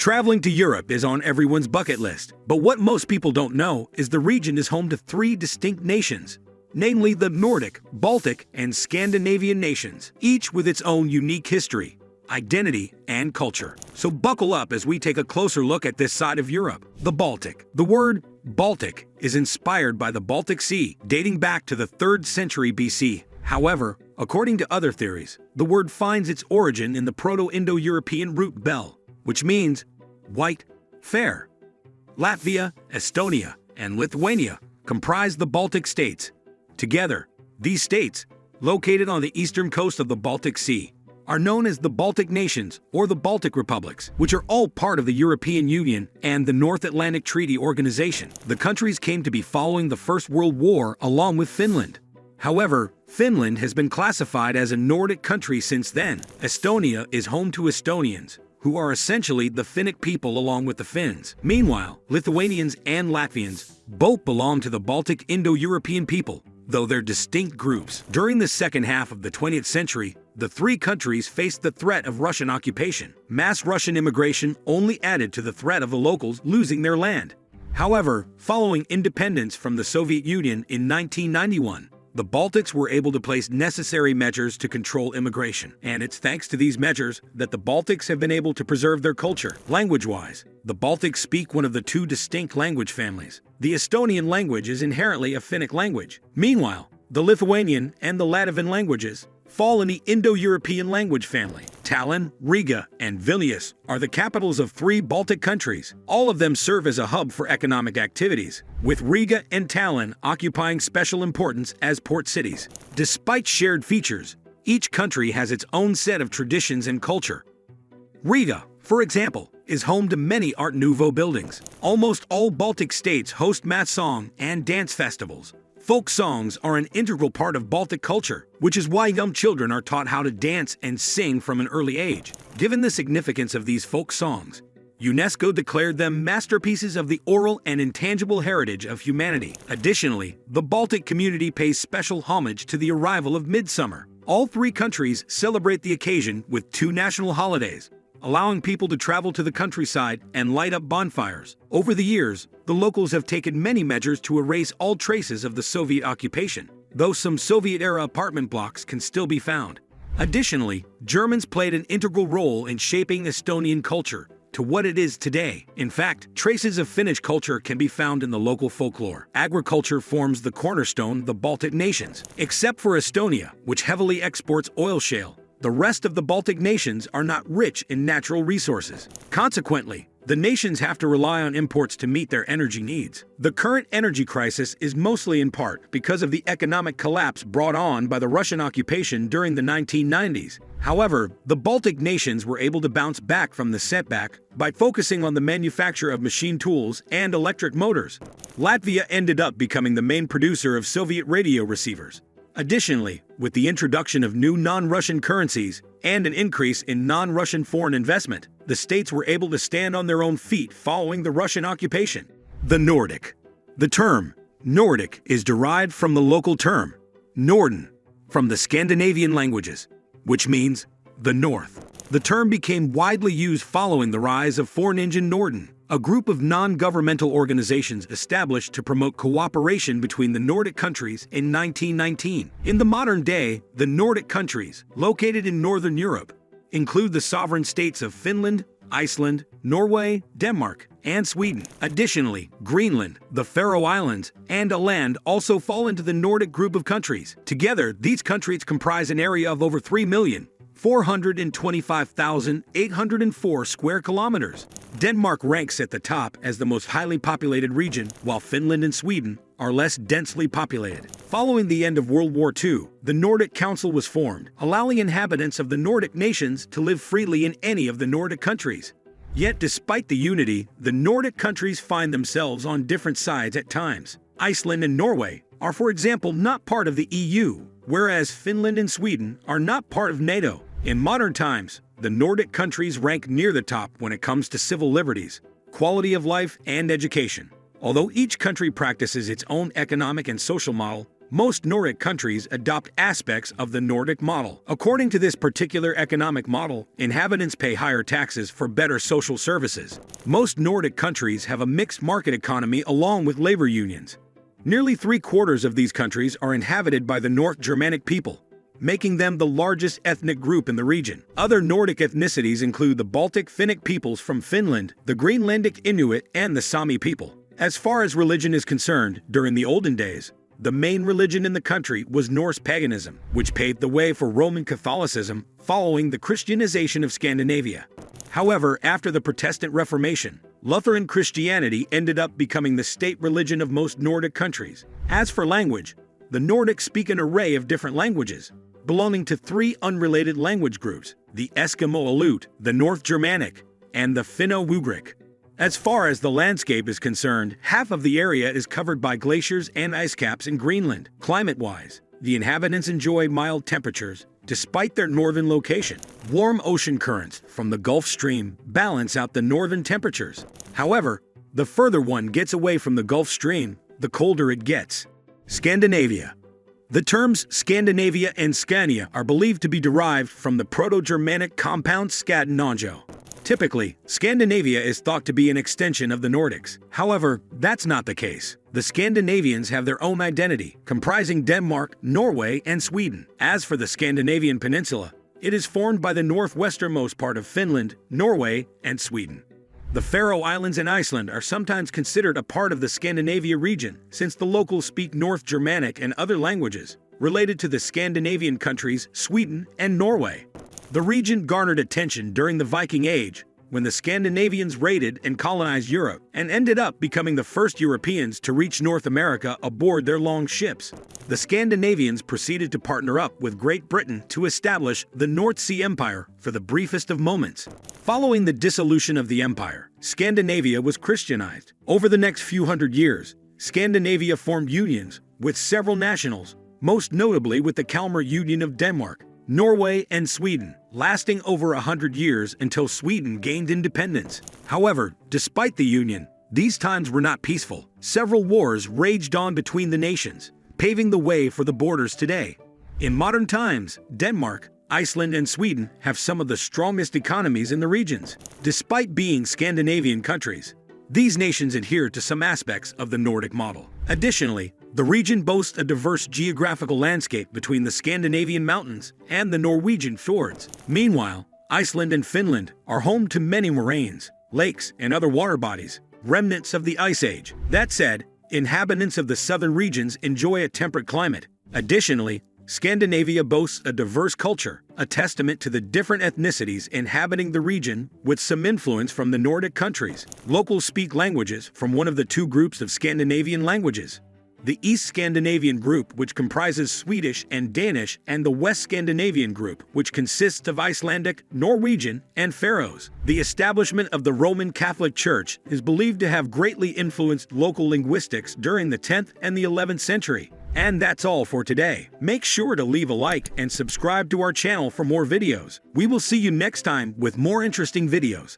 Traveling to Europe is on everyone's bucket list, but what most people don't know is the region is home to three distinct nations, namely the Nordic, Baltic, and Scandinavian nations, each with its own unique history, identity, and culture. So buckle up as we take a closer look at this side of Europe, the Baltic. The word Baltic is inspired by the Baltic Sea, dating back to the 3rd century BC. However, according to other theories, the word finds its origin in the Proto-Indo-European root bel, which means white, fair. Latvia, Estonia, and Lithuania comprise the Baltic states. Together, these states, located on the eastern coast of the Baltic Sea, are known as the Baltic nations or the Baltic republics, which are all part of the European Union and the North Atlantic Treaty Organization. The countries came to be following the First World War along with Finland. However, Finland has been classified as a Nordic country since then. Estonia is home to Estonians, who are essentially the Finnic people along with the Finns. Meanwhile, Lithuanians and Latvians both belong to the Baltic Indo-European people, though they're distinct groups. During the second half of the 20th century, the three countries faced the threat of Russian occupation. Mass Russian immigration only added to the threat of the locals losing their land. However, following independence from the Soviet Union in 1991, the Baltics were able to place necessary measures to control immigration, and it's thanks to these measures that the Baltics have been able to preserve their culture. Language-wise, the Baltics speak one of the two distinct language families. The Estonian language is inherently a Finnic language. Meanwhile, the Lithuanian and the Latvian languages fall in the Indo-European language family. Tallinn, Riga, and Vilnius are the capitals of 3 Baltic countries. All of them serve as a hub for economic activities, with Riga and Tallinn occupying special importance as port cities. Despite shared features, each country has its own set of traditions and culture. Riga, for example, is home to many Art Nouveau buildings. Almost all Baltic states host mass song and dance festivals. Folk songs are an integral part of Baltic culture, which is why young children are taught how to dance and sing from an early age. Given the significance of these folk songs, UNESCO declared them masterpieces of the oral and intangible heritage of humanity. Additionally, the Baltic community pays special homage to the arrival of midsummer. All 3 countries celebrate the occasion with 2 national holidays, allowing people to travel to the countryside and light up bonfires. Over the years, the locals have taken many measures to erase all traces of the Soviet occupation, though some Soviet-era apartment blocks can still be found. Additionally, Germans played an integral role in shaping Estonian culture to what it is today. In fact, traces of Finnish culture can be found in the local folklore. Agriculture forms the cornerstone of the Baltic nations. Except for Estonia, which heavily exports oil shale, the rest of the Baltic nations are not rich in natural resources. Consequently, the nations have to rely on imports to meet their energy needs. The current energy crisis is mostly in part because of the economic collapse brought on by the Russian occupation during the 1990s. However, the Baltic nations were able to bounce back from the setback by focusing on the manufacture of machine tools and electric motors. Latvia ended up becoming the main producer of Soviet radio receivers. Additionally, with the introduction of new non-Russian currencies and an increase in non-Russian foreign investment, the states were able to stand on their own feet following the Russian occupation. The Nordic. The term Nordic is derived from the local term Norden, from the Scandinavian languages, which means the north. The term became widely used following the rise of Forningen Norden, a group of non-governmental organizations established to promote cooperation between the Nordic countries in 1919. In the modern day, the Nordic countries, located in Northern Europe, include the sovereign states of Finland, Iceland, Norway, Denmark, and Sweden. Additionally, Greenland, the Faroe Islands, and Åland also fall into the Nordic group of countries. Together, these countries comprise an area of over 3,425,804 square kilometers. Denmark ranks at the top as the most highly populated region, while Finland and Sweden are less densely populated. Following the end of World War II, the Nordic Council was formed, allowing inhabitants of the Nordic nations to live freely in any of the Nordic countries. Yet, despite the unity, the Nordic countries find themselves on different sides at times. Iceland and Norway are, for example, not part of the EU, whereas Finland and Sweden are not part of NATO. In modern times, the Nordic countries rank near the top when it comes to civil liberties, quality of life, and education. Although each country practices its own economic and social model, Most Nordic countries adopt aspects of the Nordic model. According to this particular economic model, inhabitants pay higher taxes for better social services. Most Nordic countries have a mixed market economy along with labor unions. Nearly 3/4 of these countries are inhabited by the North Germanic people, making them the largest ethnic group in the region. Other Nordic ethnicities include the Baltic Finnic peoples from Finland, the Greenlandic Inuit, and the Sami people. As far as religion is concerned, during the olden days, the main religion in the country was Norse paganism, which paved the way for Roman Catholicism following the Christianization of Scandinavia. However, after the Protestant Reformation, Lutheran Christianity ended up becoming the state religion of most Nordic countries. As for language, the Nordics speak an array of different languages, belonging to 3 unrelated language groups: the Eskimo-Aleut, the North Germanic, and the Finno-Ugric. As far as the landscape is concerned, half of the area is covered by glaciers and ice caps in Greenland. Climate-wise, the inhabitants enjoy mild temperatures, despite their northern location. Warm ocean currents from the Gulf Stream balance out the northern temperatures. However, the further one gets away from the Gulf Stream, the colder it gets. Scandinavia. The terms Scandinavia and Scania are believed to be derived from the Proto-Germanic compound Scandinavia. Typically, Scandinavia is thought to be an extension of the Nordics. However, that's not the case. The Scandinavians have their own identity, comprising Denmark, Norway, and Sweden. As for the Scandinavian peninsula, it is formed by the northwesternmost part of Finland, Norway, and Sweden. The Faroe Islands and Iceland are sometimes considered a part of the Scandinavia region, since the locals speak North Germanic and other languages related to the Scandinavian countries Sweden and Norway. The region garnered attention during the Viking Age, when the Scandinavians raided and colonized Europe and ended up becoming the first Europeans to reach North America aboard their long ships. The Scandinavians proceeded to partner up with Great Britain to establish the North Sea Empire for the briefest of moments. Following the dissolution of the empire, Scandinavia was Christianized. Over the next few hundred years, Scandinavia formed unions with several nationals, most notably with the Kalmar Union of Denmark, Norway, and Sweden, lasting over 100 years until Sweden gained independence. However, despite the union, these times were not peaceful. Several wars raged on between the nations, paving the way for the borders today. In modern times, Denmark, Iceland, and Sweden have some of the strongest economies in the regions. Despite being Scandinavian countries, these nations adhere to some aspects of the Nordic model. Additionally, the region boasts a diverse geographical landscape between the Scandinavian mountains and the Norwegian fjords. Meanwhile, Iceland and Finland are home to many moraines, lakes, and other water bodies, remnants of the Ice Age. That said, inhabitants of the southern regions enjoy a temperate climate. Additionally, Scandinavia boasts a diverse culture, a testament to the different ethnicities inhabiting the region with some influence from the Nordic countries. Locals speak languages from one of the 2 groups of Scandinavian languages: the East Scandinavian group, which comprises Swedish and Danish, and the West Scandinavian group, which consists of Icelandic, Norwegian, and Faroes. The establishment of the Roman Catholic Church is believed to have greatly influenced local linguistics during the 10th and the 11th century. And that's all for today. Make sure to leave a like and subscribe to our channel for more videos. We will see you next time with more interesting videos.